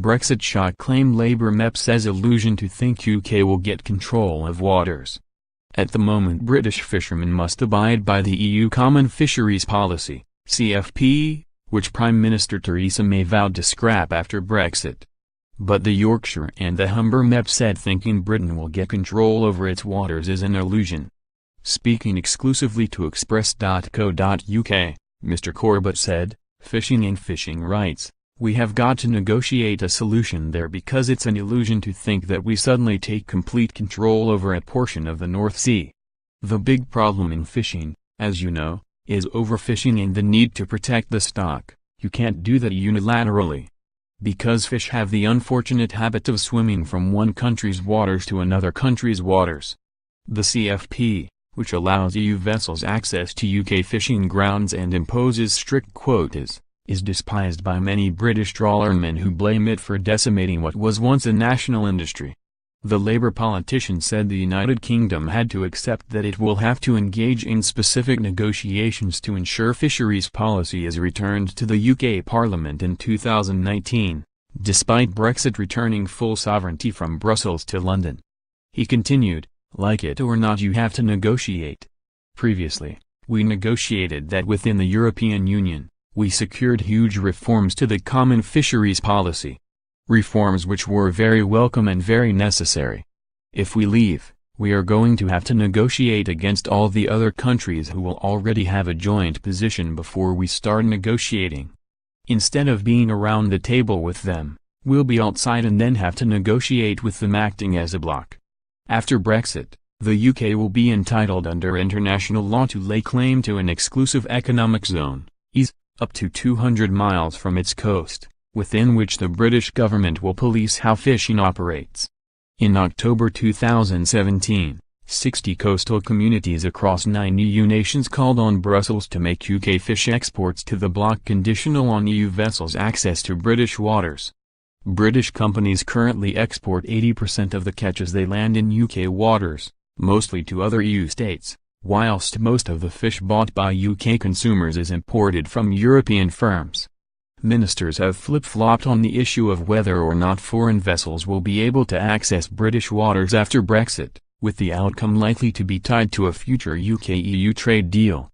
Brexit shock claim Labour MEP says illusion to think UK will get control of waters. At the moment British fishermen must abide by the EU Common Fisheries Policy, CFP, which Prime Minister Theresa May vowed to scrap after Brexit. But the Yorkshire and the Humber MEP said thinking Britain will get control over its waters is an illusion. Speaking exclusively to express.co.uk, Mr. Corbett said, "Fishing and fishing rights. We have got to negotiate a solution there because it's an illusion to think that we suddenly take complete control over a portion of the North Sea. The big problem in fishing, as you know, is overfishing and the need to protect the stock. You can't do that unilaterally. Because fish have the unfortunate habit of swimming from one country's waters to another country's waters. The CFP, which allows EU vessels access to UK fishing grounds and imposes strict quotas, is despised by many British trawlermen who blame it for decimating what was once a national industry." The Labour politician said the United Kingdom had to accept that it will have to engage in specific negotiations to ensure fisheries policy is returned to the UK Parliament in 2019, despite Brexit returning full sovereignty from Brussels to London. He continued, "Like it or not you have to negotiate. Previously, we negotiated that within the European Union. We secured huge reforms to the Common Fisheries Policy. Reforms which were very welcome and very necessary. If we leave, we are going to have to negotiate against all the other countries who will already have a joint position before we start negotiating. Instead of being around the table with them, we'll be outside and then have to negotiate with them acting as a bloc. After Brexit, the UK will be entitled under international law to lay claim to an exclusive economic zone, EEZ, up to 200 miles from its coast, within which the British government will police how fishing operates." In October 2017, 60 coastal communities across 9 EU nations called on Brussels to make UK fish exports to the bloc conditional on EU vessels' access to British waters. British companies currently export 80% of the catches they land in UK waters, mostly to other EU states, whilst most of the fish bought by UK consumers is imported from European firms. Ministers have flip-flopped on the issue of whether or not foreign vessels will be able to access British waters after Brexit, with the outcome likely to be tied to a future UK-EU trade deal.